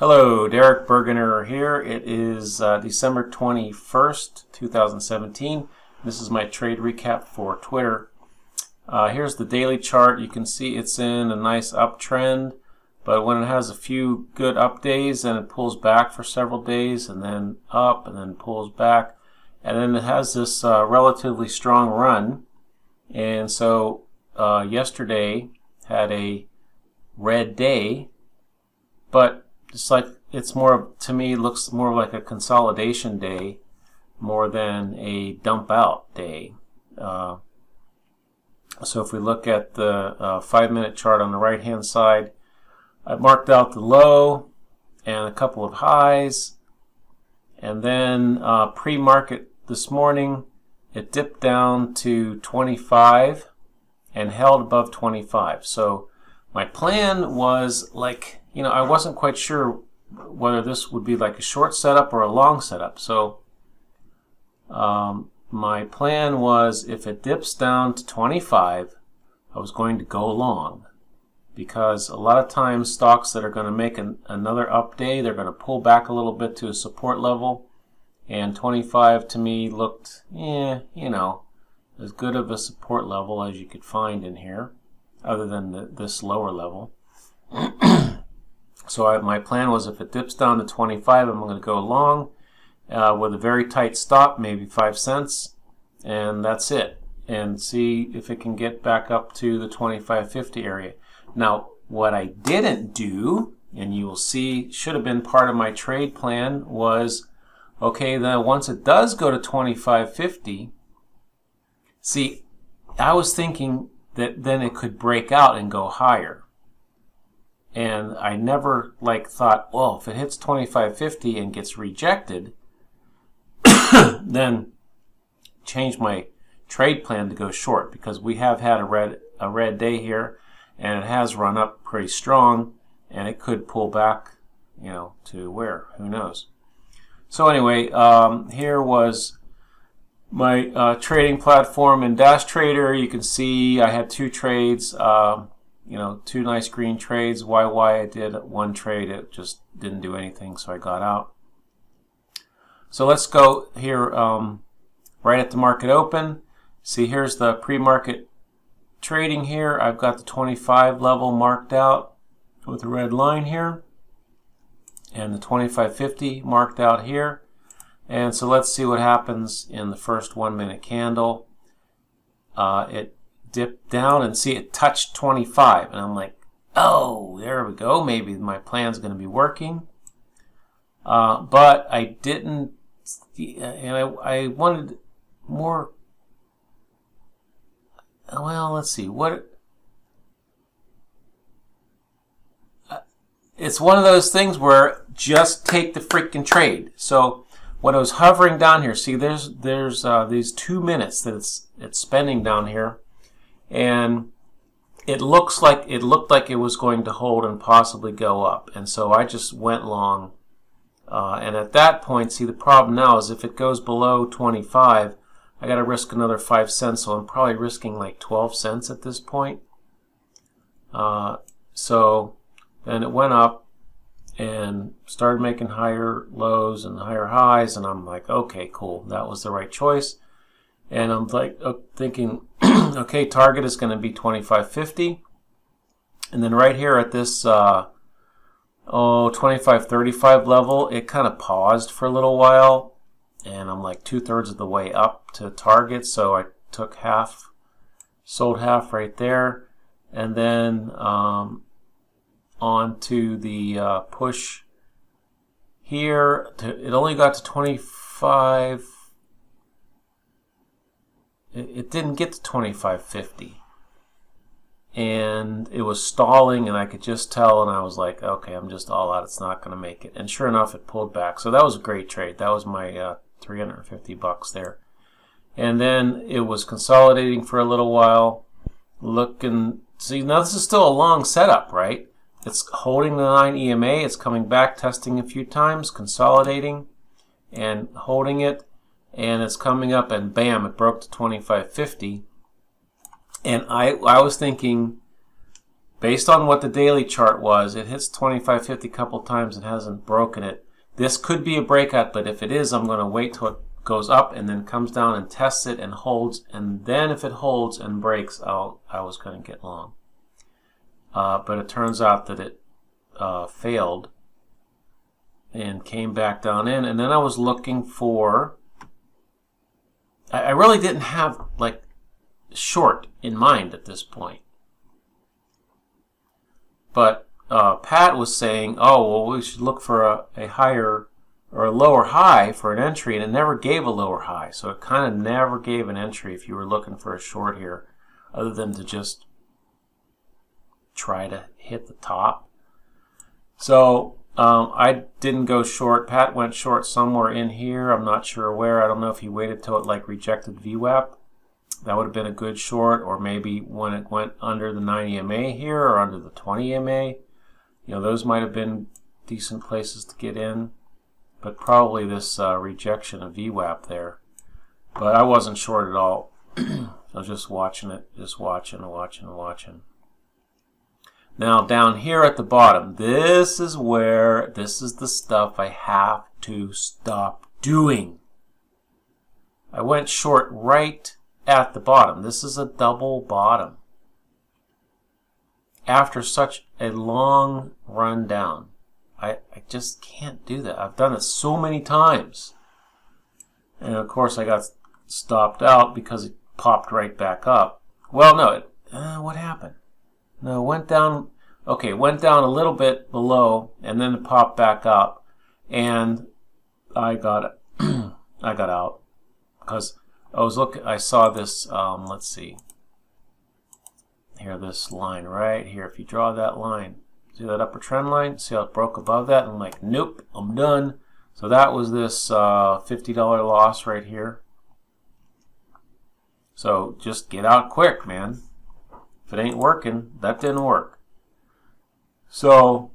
Hello, Derek Bergener here. It is December 21st, 2017. This is my trade recap for Twitter. Here's the daily chart. You can see it's in a nice uptrend, but when it has a few good up days, then it pulls back for several days, and then up, and then pulls back. And then it has this relatively strong run. And so yesterday had a red day, but it's like it's more, to me, looks more like a consolidation day more than a dump out day. So if we look at the 5-minute chart on the right hand side, I marked out the low and a couple of highs, and then pre-market this morning it dipped down to 25 and held above 25. So my plan was, like, I wasn't quite sure whether this would be like a short setup or a long setup. So my plan was, if it dips down to 25, I was going to go long, because a lot of times stocks that are going to make another up day, they're going to pull back a little bit to a support level, and 25 to me looked, as good of a support level as you could find in here, other than this lower level. So my plan was, if it dips down to 25, I'm going to go long with a very tight stop, maybe 5 cents, and that's it, and see if it can get back up to the 25.50 area. Now, what I didn't do, and you will see should have been part of my trade plan, was, okay, then once it does go to 25.50, see, I was thinking that then it could break out and go higher. And I never thought, well, if it hits 25.50 and gets rejected, then change my trade plan to go short, because we have had a red day here, and it has run up pretty strong, and it could pull back, to where? Who knows? So anyway, here was my trading platform in Dash Trader. You can see I had 2 trades. 2 nice green trades. YY, I did 1 trade. It just didn't do anything, so I got out. So let's go here right at the market open. See, here's the pre-market trading here. I've got the 25 level marked out with a red line here, and the 25.50 marked out here. And so let's see what happens in the first 1-minute candle. It dipped down, and see, it touched 25, and I'm like, oh, there we go, maybe my plan's going to be working. But I didn't, and I wanted more. Well, let's see what. It's one of those things where just take the freaking trade. So when I was hovering down here, see, there's these 2 minutes that it's spending down here. And it looked like it was going to hold and possibly go up, and so I just went long. And at that point, see, the problem now is if it goes below 25, I got to risk another 5 cents. So I'm probably risking like 12 cents at this point. So then it went up and started making higher lows and higher highs, and I'm like, okay, cool, that was the right choice. And I'm thinking, okay, target is going to be 25.50. And then right here at this 25.35 level, it kind of paused for a little while. And I'm like 2/3 of the way up to target. So I took half, sold half right there. And then on to the push here. It only got to 25. It didn't get to 25.50, and it was stalling, and I could just tell, and I was like, okay, I'm just all out, it's not going to make it. And sure enough, it pulled back. So that was a great trade. That was my $350 there. And then it was consolidating for a little while. See, now this is still a long setup, right? It's holding the 9 EMA, it's coming back, testing a few times, consolidating and holding it. And it's coming up, and bam, it broke to 25.50. And I was thinking, based on what the daily chart was, it hits 25.50 a couple times and hasn't broken it. This could be a breakout, but if it is, I'm going to wait till it goes up and then comes down and tests it and holds, and then if it holds and breaks, I was going to get long. But it turns out that it failed and came back down in, and then I was looking for, I really didn't have like short in mind at this point. But Pat was saying, oh, well, we should look for a higher or a lower high for an entry, and it never gave a lower high. So it kind of never gave an entry if you were looking for a short here, other than to just try to hit the top. So I didn't go short. Pat went short somewhere in here. I'm not sure where. I don't know if he waited till it like rejected VWAP. That would have been a good short, or maybe when it went under the 90 MA here or under the 20 MA. You know, those might have been decent places to get in, but probably this rejection of VWAP there. But I wasn't short at all. I was just watching it, just watching. Now down here at the bottom, this is the stuff I have to stop doing. I went short right at the bottom. This is a double bottom. After such a long run down, I just can't do that. I've done it so many times. And of course I got stopped out because it popped right back up. Well, no, what happened? No, it went down, okay, it went down a little bit below and then it popped back up, and I got out because I saw this, let's see, here, this line right here. If you draw that line, see that upper trend line? See how it broke above that? And I'm like, nope, I'm done. So that was this $50 loss right here. So just get out quick, man. If it ain't working, that didn't work. So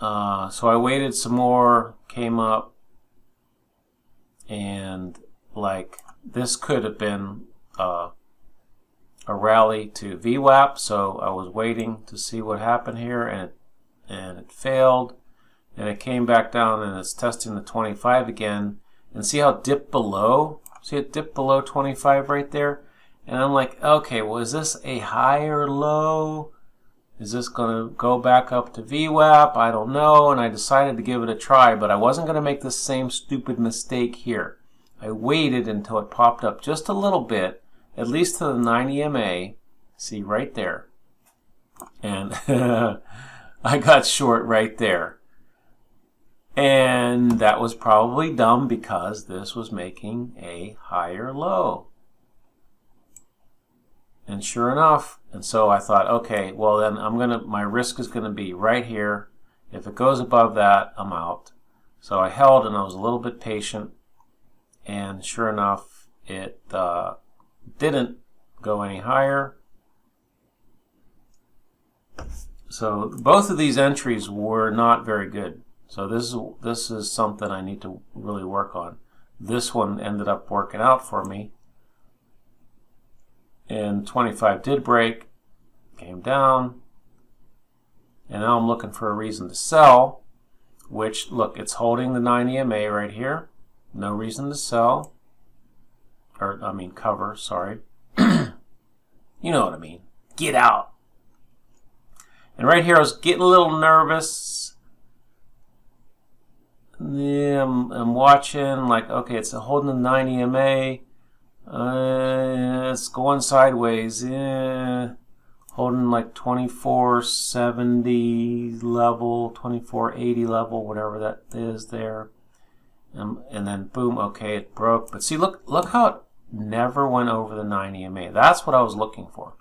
I waited some more, came up, and like this could have been a rally to VWAP. So I was waiting to see what happened here, and it failed, and it came back down, and it's testing the 25 again. And see how it dipped below? See it dipped below 25 right there? And I'm like, okay, well, is this a high or low? Is this going to go back up to VWAP? I don't know. And I decided to give it a try, but I wasn't going to make the same stupid mistake here. I waited until it popped up just a little bit, at least to the 90 MA. See, right there. And I got short right there. And that was probably dumb because this was making a higher low. And sure enough, and so I thought, okay, well then my risk is gonna be right here. If it goes above that, I'm out. So I held, and I was a little bit patient, and sure enough, it didn't go any higher. So both of these entries were not very good. So this is something I need to really work on. This one ended up working out for me. And 25 did break, came down, and now I'm looking for a reason to sell, which, look, it's holding the 90 MA right here. No reason to sell, or I mean cover, sorry. You know what I mean. Get out. And right here I was getting a little nervous. Yeah, I'm watching, like, okay, it's holding the 90 MA. It's going sideways. Yeah, holding like 2470 level, 2480 level, whatever that is there. And then boom, okay, it broke. But see, look how it never went over the 90 MA. That's what I was looking for.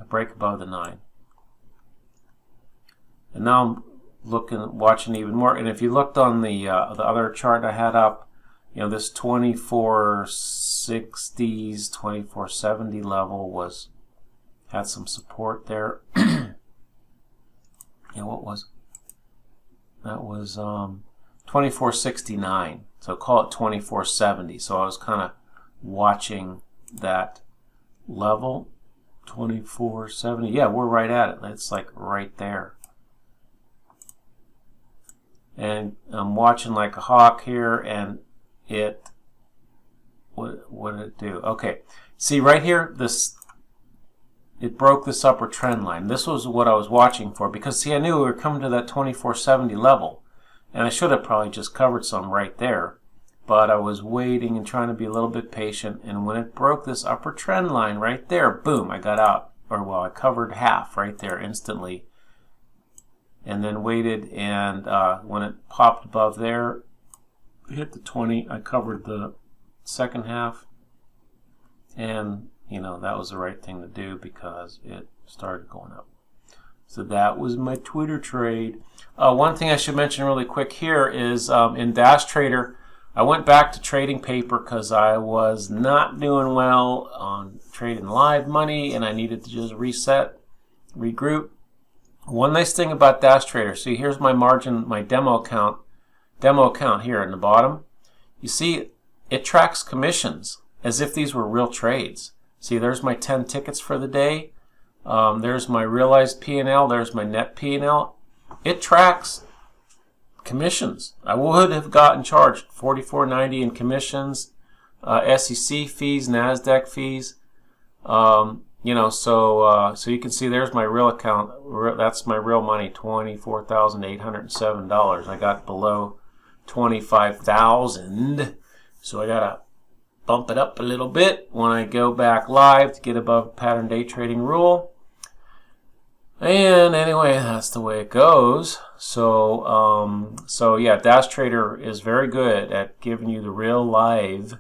A break above the 9. And now I'm watching even more. And if you looked on the other chart I had up, you know, this 2460s, 2470 level had some support there. Yeah, what was that? Was 2469. So call it 2470. So I was kind of watching that level, 2470. Yeah, we're right at it. It's like right there. And I'm watching like a hawk here, and it, what did it do? Okay, see right here, it broke this upper trend line. This was what I was watching for, because see, I knew we were coming to that 2470 level, and I should have probably just covered some right there, but I was waiting and trying to be a little bit patient, and when it broke this upper trend line right there, boom, I got out, or well, I covered half right there instantly, and then waited, and when it popped above there, hit the 20, I covered the second half, and you know, that was the right thing to do because it started going up. So that was my Twitter trade. One thing I should mention really quick here is in Dash Trader, I went back to trading paper because I was not doing well on trading live money, and I needed to just reset, regroup. One nice thing about Dash Trader, see here's my margin, my demo account here in the bottom. You see it tracks commissions as if these were real trades. See, there's my 10 tickets for the day. There's my realized P&L. There's my net P&L. It tracks commissions. I would have gotten charged $44.90 in commissions, SEC fees, NASDAQ fees. You know, so you can see there's my real account. That's my real money, $24,807. I got below 25,000, so I gotta bump it up a little bit when I go back live to get above pattern day trading rule. And anyway, that's the way it goes. So so yeah, Dash Trader is very good at giving you the real live,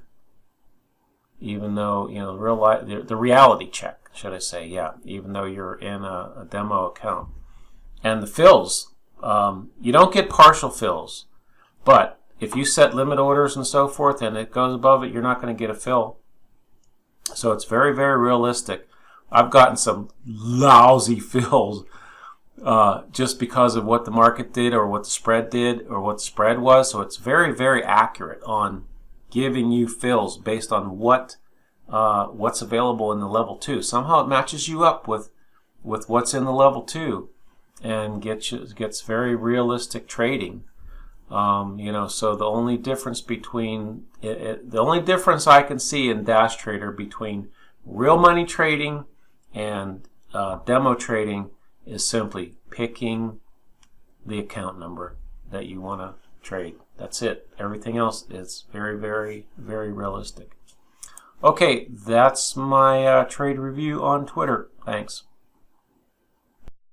even though, you know, the real life, the reality check, should I say, yeah, even though you're in a demo account. And the fills, you don't get partial fills, but if you set limit orders and so forth and it goes above it, you're not going to get a fill. So it's very, very realistic. I've gotten some lousy fills just because of what the market did or what the spread did or what the spread was. So it's very, very accurate on giving you fills based on what's available in the level 2. Somehow it matches you up with what's in the level 2 and gets very realistic trading. You know, so the only difference between the only difference I can see in Dash Trader between real money trading and demo trading is simply picking the account number that you want to trade. That's it. Everything else is very, very, very realistic. Okay, that's my trade review on Twitter. Thanks.